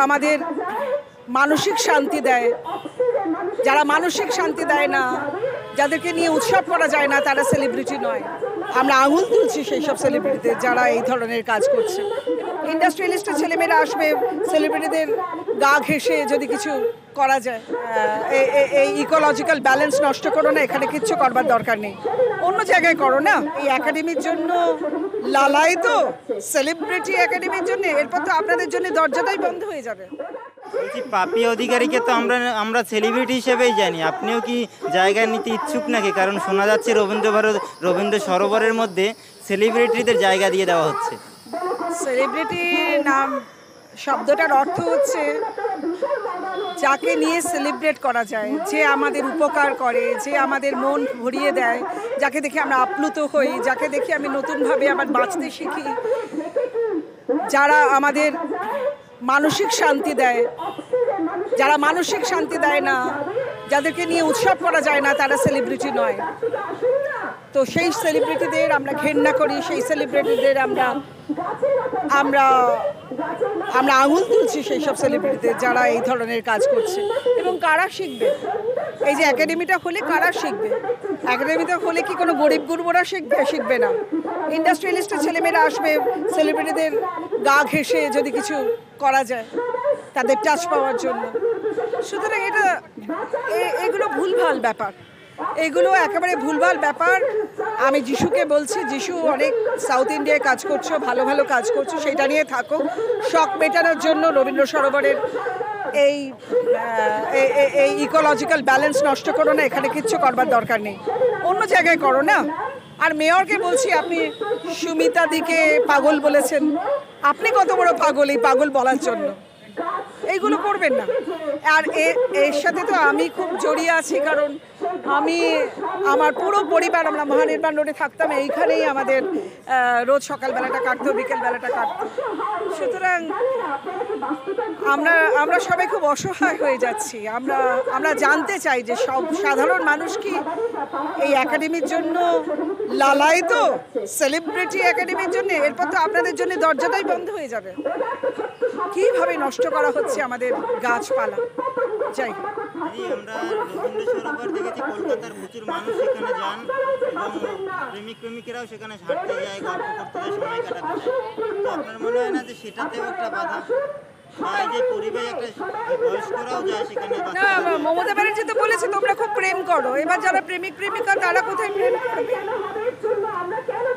আমাদের মানসিক শান্তি দেয়, যারা মানসিক শান্তি দেয় না, যাদেরকে নিয়ে উৎসব করা যায় না, তারা সেলিব্রিটি নয়। আমরা আঙুল তুলছি সেই সব সেলিব্রিটিদের যারা এই ধরনের কাজ করছে। ইন্ডাস্ট্রিয়ালিস্টের ছেলেমেয়েরা আসবে, সেলিব্রিটিদের গা ঘেঁষে যদি কিছু করা যায়, এই ইকোলজিক্যাল ব্যালেন্স নষ্ট করো না, এখানে কিচ্ছু করবার দরকার নেই, অন্য জায়গায় করো না। এই একাডেমির জন্য লালাই তো সেলিব্রিটি একাডেমির জন্য, এরপর তো আপনাদের জন্য দরজাটাই বন্ধ হয়ে যাবে। পাপি অধিকারীকে তো আমরা সেলিব্রিটি হিসেবেই জানি, আপনিও কি জায়গা নিতে ইচ্ছুক নাকি? কারণ শোনা যাচ্ছে রবীন্দ্র সরোবরের মধ্যে সেলিব্রিটিদের জায়গা দিয়ে দেওয়া হচ্ছে। সেলিব্রিটি নাম শব্দটার অর্থ হচ্ছে যাকে নিয়ে সেলিব্রেট করা যায়, যে আমাদের উপকার করে, যে আমাদের মন ভরিয়ে দেয়, যাকে দেখে আমরা আপ্লুত হই, যাকে দেখে আমি নতুনভাবে আবার বাঁচতে শিখি, যারা আমাদের মানসিক শান্তি দেয়, যারা মানসিক শান্তি দেয় না, যাদেরকে নিয়ে উৎসব করা যায় না, তারা সেলিব্রিটি নয়। তো সেই সেলিব্রিটিদের আমরা ঘেন্না করি, সেই সেলিব্রিটিদের আমরা আমরা আমরা আঙুল তুলছি সেই সব সেলিব্রিটিদের যারা এই ধরনের কাজ করছে। এবং কারা শিখবে? এই যে একাডেমিটা হলে কারা শিখবে? একাডেমিটা হলে কি কোনো গরিব গুরুবরা শিখবে না। ইন্ডাস্ট্রিয়ালিস্টের ছেলেমেয়েরা আসবে, সেলিব্রিটিদের গা ঘেঁষে যদি কিছু করা যায় তাদের টাচ পাওয়ার জন্য। সুতরাং এগুলো ভুলভাল ব্যাপার, এগুলো একেবারে ভুলভাল ব্যাপার। আমি যিশুকে বলছি, যিশু অনেক সাউথ ইন্ডিয়ায় কাজ করছো, ভালো ভালো কাজ করছো, সেটা নিয়ে থাকো। শখ মেটানোর জন্য রবীন্দ্র সরোবরের এই ইকোলজিক্যাল ব্যালেন্স নষ্ট করো না, এখানে কিচ্ছু করবার দরকার নেই, অন্য জায়গায় করো না। আর মেয়রকে বলছি, আপনি সুমিতা দিকে পাগল বলেছেন, আপনি কত বড় পাগল এই পাগল বলার জন্য? এইগুলো করবেন না। আর এর সাথে তো আমি খুব জড়িয়ে আছি, কারণ আমার পুরো পরিবার আমরা মহানির্বাণ রোডে থাকতাম, এইখানেই আমাদের রোজ সকালবেলাটা কাটতো, বিকেলবেলাটা কাটতো। সুতরাং আমরা সবাই খুব অসহায় হয়ে যাচ্ছি। আমরা জানতে চাই যে সব সাধারণ মানুষ কি এই একাডেমির জন্য লালাই তো সেলিব্রিটি একাডেমির জন্য, এরপর তো আপনাদের জন্য দরজাটাই বন্ধ হয়ে যাবে। কিভাবে নষ্ট করা হচ্ছে আমাদের গাছপালা। যাই আমরা রবীন্দ্র সরোবর দেখেছি, কলকাতার প্রচুর মানুষ সেখানে যান এবং প্রেমিকেরাও সেখানে হাঁটতে যায়, গল্প করতে যায়, সময় কাটাতে যায়। তো আপনার মনে হয় না যে সেটাতেও একটা বাধা? মমতা ব্যানার্জি তো বলেছে তোমরা খুব প্রেম করো, এবার যারা প্রেমিকা তারা কোথায় প্রেম করবে,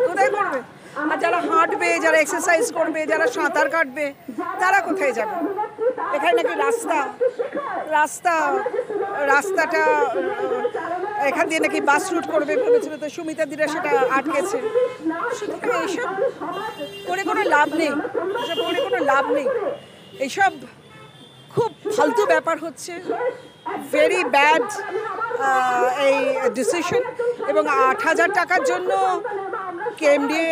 কোথায় করবে? আর যারা হাঁটবে, যারা এক্সারসাইজ করবে, যারা সাঁতার কাটবে, তারা কোথায় যাবে? এখানে নাকি রাস্তাটা এখান দিয়ে নাকি বাস রুট করবে ভেবেছিল, তো সুমিতা দিরা সেটা আটকেছে। সুতরাং এইসব করে কোনো লাভ নেই, এইসব খুব ফালতু ব্যাপার হচ্ছে, ভেরি ব্যাড এই ডিসিশন। এবং 8,000 টাকার জন্য কেএমডিএ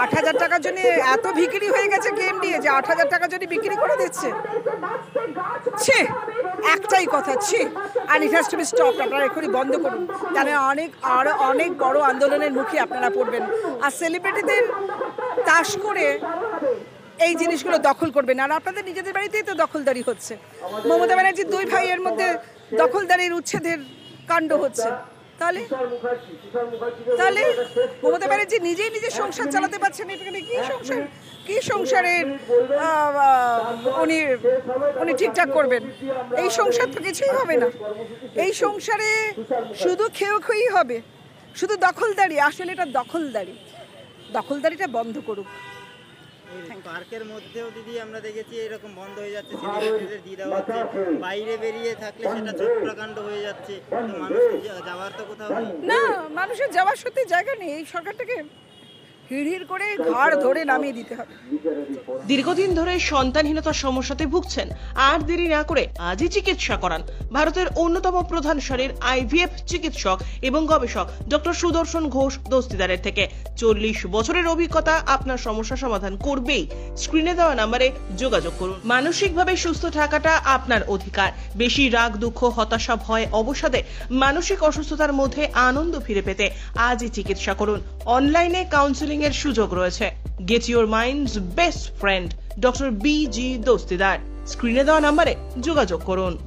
8,000 টাকার জন্য এত বিক্রি হয়ে গেছে কেএমডিএ যে 8,000 টাকার জন্য বিক্রি করে দিচ্ছে। ছি, একটাই কথা, ছি। আর it has to be stopped. আপনারা এখনই বন্ধ করুন, তাহলে অনেক বড় আন্দোলনের মুখে আপনারা পড়বেন। আর সেলিব্রিটিদের তাস করে এই জিনিসগুলো দখল করবেন। আর আপনাদের নিজেদের বাড়িতেই তো দখলদারি হচ্ছে। মমতা ব্যানার্জির 2 ভাইয়ের মধ্যে দখলদারির উচ্ছেদের কাণ্ড হচ্ছে। তাহলে মমতা ব্যানার্জি নিজের সংসার চালাতে পারছেন, এখানে কি সংসারের উনি ঠিকঠাক করবেন? এই সংসার তো কিছুই হবে না। এই সংসারে শুধু খেয়েই হবে, শুধু দখলদারি। আসলে এটা দখলদারিটা বন্ধ করুক। পার্কের মধ্যেও দিদি আমরা দেখেছি এরকম বন্ধ হয়ে যাচ্ছে, সেলিব্রিটিদের দিয়ে দেওয়া হচ্ছে, বাইরে বেরিয়ে থাকলে সেটা ঝটকাণ্ড হয়ে যাচ্ছে। মানুষের যাওয়ার তো কোথাও নেই না, মানুষের যাওয়ার সত্যি জায়গা নেই। এই সরকারটাকে হিড় করে ঘাড় ধরে নামিয়ে দিতে হবে। দীর্ঘদিন ধরে সন্তানহীনতার সমস্যাতে ভুগছেন, আর দেরি না করে আজই চিকিৎসা করান। ভারতের অন্যতম প্রধান সারির আইভিএফ চিকিৎসক এবং গবেষক ডক্টর সুদর্শন ঘোষ দস্তিদারের থেকে 40 বছরের অভিজ্ঞতা আপনার সমস্যা সমাধান করবেই। স্ক্রিনে দেওয়া নম্বরে যোগাযোগ করুন। মানসিকভাবে সুস্থ থাকাটা আপনার অধিকার। বেশি রাগ, দুঃখ, হতাশা, ভয়, অবসাদে মানসিক অসুস্থতার মধ্যে আনন্দ ফিরে পেতে আজই চিকিৎসা করুন। অনলাইনে কাউন্সেলিং এর সুযোগ রয়েছে। Get your mind's best friend, Dr. B.G. Dastidar. স্ক্রিনে দেওয়া নম্বরে যোগাযোগ করুন।